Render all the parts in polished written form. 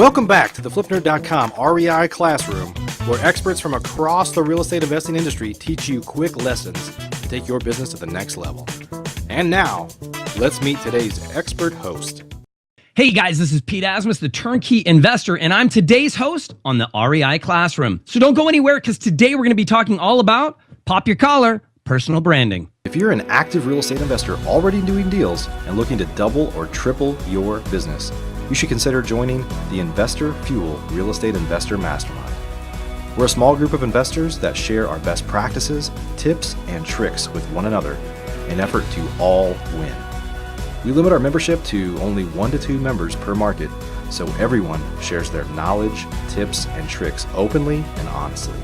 Welcome back to the FlipNerd.com REI Classroom, where experts from across the real estate investing industry teach you quick lessons to take your business to the next level. And now, let's meet today's expert host. Hey guys, this is Pete Asmus, the Turnkey Investor, and I'm today's host on the REI Classroom. So don't go anywhere, because today we're going to be talking all about, pop your collar, personal branding. If you're an active real estate investor already doing deals and looking to double or triple your business, you should consider joining the Investor Fuel Real Estate Investor Mastermind. We're a small group of investors that share our best practices, tips, and tricks with one another in an effort to all win. We limit our membership to only 1 to 2 members per market, so everyone shares their knowledge, tips, and tricks openly and honestly.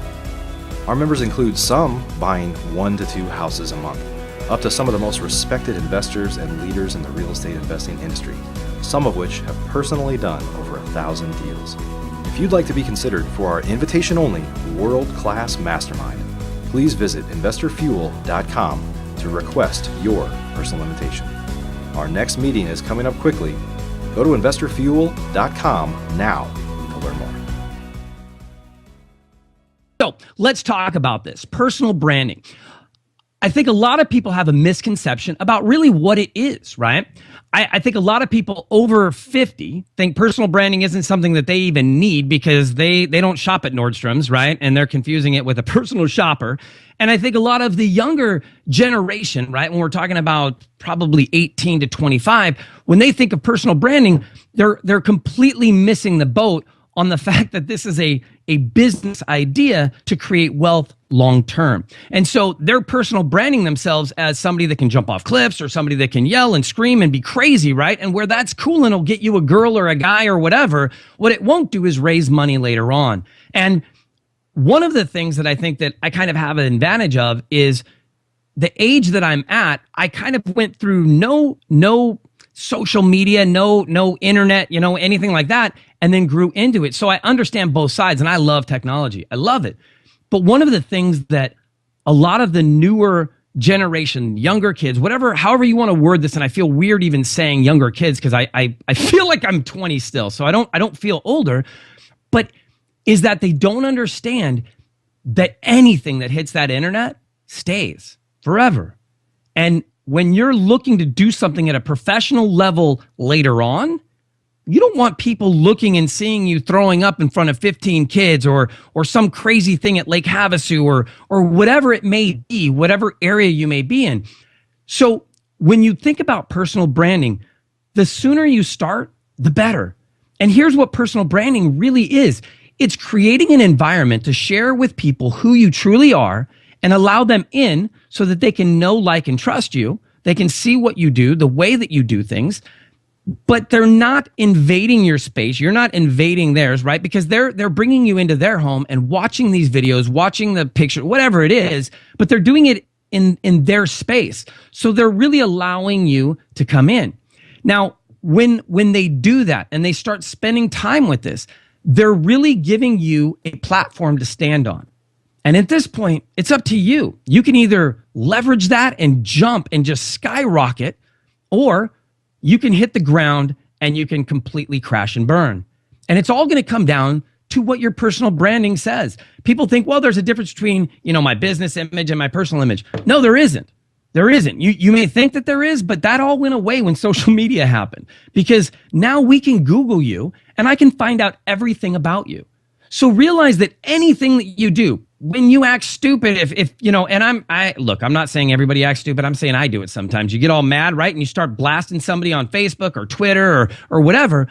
Our members include some buying 1 to 2 houses a month, up to some of the most respected investors and leaders in the real estate investing industry, some of which have personally done over 1,000 deals. If you'd like to be considered for our invitation-only world-class mastermind, please visit investorfuel.com to request your personal invitation. Our next meeting is coming up quickly. Go to investorfuel.com now to learn more. So let's talk about this, personal branding. I think a lot of people have a misconception about really what it is, right? I think a lot of people over 50 think personal branding isn't something that they even need because they don't shop at Nordstrom's, right? And they're confusing it with a personal shopper. And I think a lot of the younger generation, right, when we're talking about probably 18 to 25, when they think of personal branding, they're completely missing the boat on the fact that this is a business idea to create wealth long term. And so they're personal branding themselves as somebody that can jump off cliffs or somebody that can yell and scream and be crazy, right? And where that's cool and it'll get you a girl or a guy or whatever, what it won't do is raise money later on. And one of the things that I think that I kind of have an advantage of is the age that I'm at, I kind of went through no social media, no internet, anything like that, and then grew into it. So I understand both sides, and I love technology. I love it. But one of the things that a lot of the newer generation, younger kids, however you want to word this, and I feel weird even saying younger kids because I feel like I'm 20 still, so I don't feel older, but is that they don't understand that anything that hits that internet stays forever. And when you're looking to do something at a professional level later on, you don't want people looking and seeing you throwing up in front of 15 kids or some crazy thing at Lake Havasu or whatever it may be, whatever area you may be in. So when you think about personal branding, the sooner you start, the better. And here's what personal branding really is. It's creating an environment to share with people who you truly are and allow them in so that they can know, like, and trust you. They can see what you do, the way that you do things, but they're not invading your space. You're not invading theirs, right? Because they're bringing you into their home and watching these videos, watching the picture, whatever it is, but they're doing it in their space. So they're really allowing you to come in. Now, when they do that and they start spending time with this, they're really giving you a platform to stand on. And at this point, it's up to you. You can either leverage that and jump and just skyrocket, or you can hit the ground and you can completely crash and burn. And it's all going to come down to what your personal branding says. People think, well, there's a difference between, my business image and my personal image. No, there isn't. There isn't. You may think that there is, but that all went away when social media happened, because now we can Google you and I can find out everything about you. So realize that anything that you do, when you act stupid, and I'm not saying everybody acts stupid. I'm saying I do it sometimes. You get all mad, right? And you start blasting somebody on Facebook or Twitter or whatever.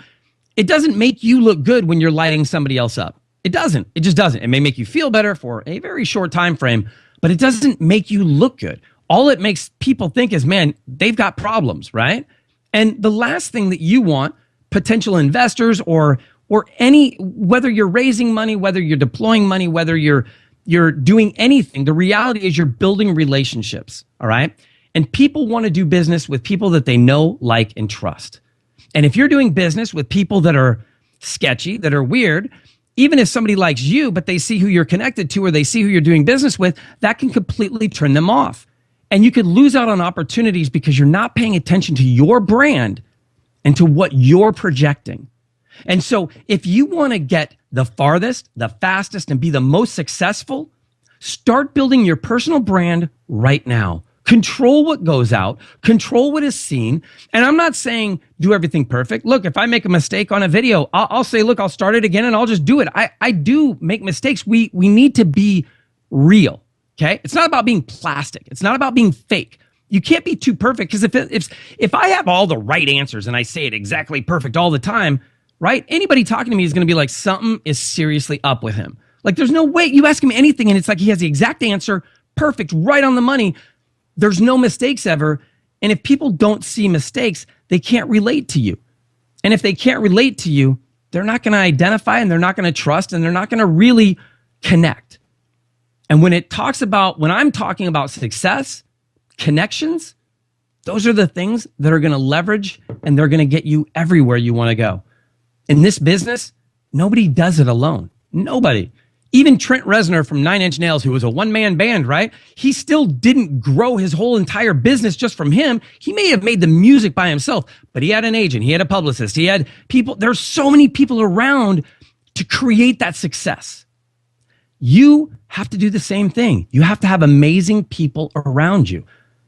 It doesn't make you look good when you're lighting somebody else up. It doesn't. It just doesn't. It may make you feel better for a very short time frame, but it doesn't make you look good. All it makes people think is, man, they've got problems, right? And the last thing that you want, potential investors or whether you're raising money, whether you're deploying money, whether you're doing anything, the reality is you're building relationships, all right? And people want to do business with people that they know, like, and trust. And if you're doing business with people that are sketchy, that are weird, even if somebody likes you, but they see who you're connected to or they see who you're doing business with, that can completely turn them off. And you could lose out on opportunities because you're not paying attention to your brand and to what you're projecting. And so if you want to get the farthest, the fastest, and be the most successful, start building your personal brand right now. Control what goes out, control what is seen. And I'm not saying do everything perfect. Look, if I make a mistake on a video, I'll say, look, I'll start it again and I'll just do it. I do make mistakes. We need to be real, okay? It's not about being plastic. It's not about being fake. You can't be too perfect, because if I have all the right answers and I say it exactly perfect all the time, right? Anybody talking to me is going to be like, something is seriously up with him. Like, there's no way. You ask him anything and it's like he has the exact answer, perfect, right on the money. There's no mistakes ever. And if people don't see mistakes, they can't relate to you. And if they can't relate to you, they're not going to identify, and they're not going to trust, and they're not going to really connect. And when I'm talking about success, connections, those are the things that are going to leverage, and they're going to get you everywhere you want to go. In this business, nobody does it alone. Nobody. Even Trent Reznor from 9 Inch Nails, who was a one-man band, right? He still didn't grow his whole entire business just from him. He may have made the music by himself, but he had an agent, he had a publicist, he had people. There's so many people around to create that success. You have to do the same thing. You have to have amazing people around you.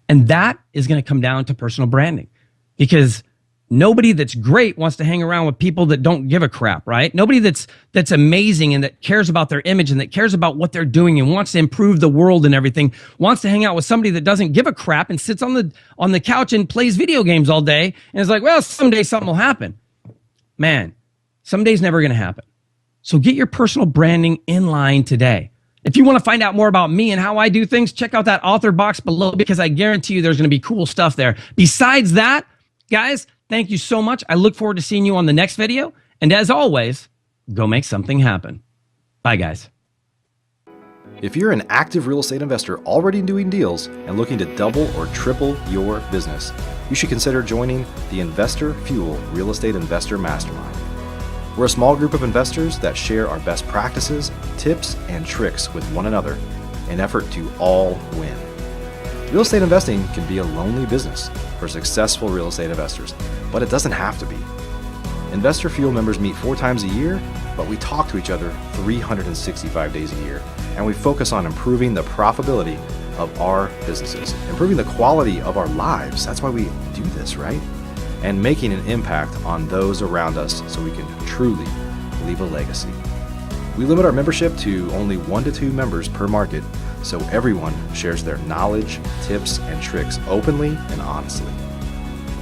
And that is going to come down to personal branding, because nobody that's great wants to hang around with people that don't give a crap, right? Nobody that's amazing and that cares about their image and that cares about what they're doing and wants to improve the world and everything wants to hang out with somebody that doesn't give a crap and sits on the couch and plays video games all day and is like, well, someday something will happen. Man, someday's never going to happen. So get your personal branding in line today. If you want to find out more about me and how I do things, check out that author box below, because I guarantee you there's going to be cool stuff there. Besides that, guys, thank you so much. I look forward to seeing you on the next video. And as always, go make something happen. Bye, guys. If you're an active real estate investor already doing deals and looking to double or triple your business, you should consider joining the Investor Fuel Real Estate Investor Mastermind. We're a small group of investors that share our best practices, tips, and tricks with one another in an effort to all win. Real estate investing can be a lonely business for successful real estate investors, but it doesn't have to be. Investor Fuel members meet 4 times a year, but we talk to each other 365 days a year, and we focus on improving the profitability of our businesses, improving the quality of our lives. That's why we do this, right? And making an impact on those around us so we can truly leave a legacy. We limit our membership to only 1 to 2 members per market, so everyone shares their knowledge, tips, and tricks openly and honestly.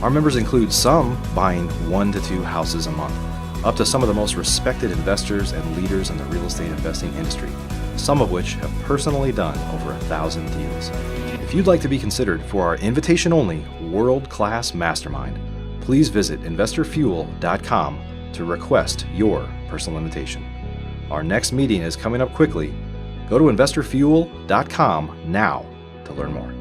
Our members include some buying 1 to 2 houses a month, up to some of the most respected investors and leaders in the real estate investing industry, some of which have personally done over 1,000 deals. If you'd like to be considered for our invitation-only world-class mastermind, please visit investorfuel.com to request your personal invitation. Our next meeting is coming up quickly. Go to investorfuel.com now to learn more.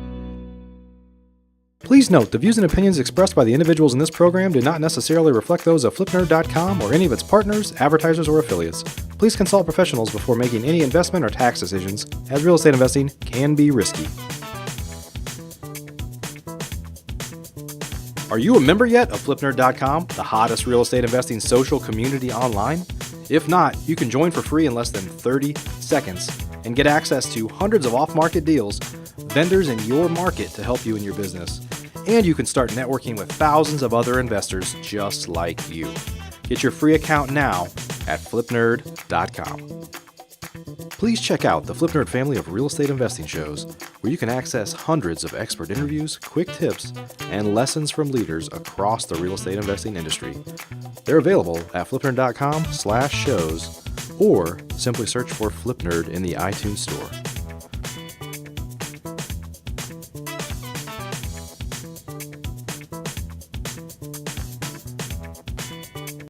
Please note, the views and opinions expressed by the individuals in this program do not necessarily reflect those of flipnerd.com or any of its partners, advertisers, or affiliates. Please consult professionals before making any investment or tax decisions, as real estate investing can be risky. Are you a member yet of flipnerd.com, the hottest real estate investing social community online? If not, you can join for free in less than 30 seconds and get access to hundreds of off-market deals, vendors in your market to help you in your business. And you can start networking with thousands of other investors just like you. Get your free account now at flipnerd.com. Please check out the Flipnerd family of real estate investing shows, where you can access hundreds of expert interviews, quick tips, and lessons from leaders across the real estate investing industry. They're available at flipnerd.com/shows, or simply search for Flipnerd in the iTunes store.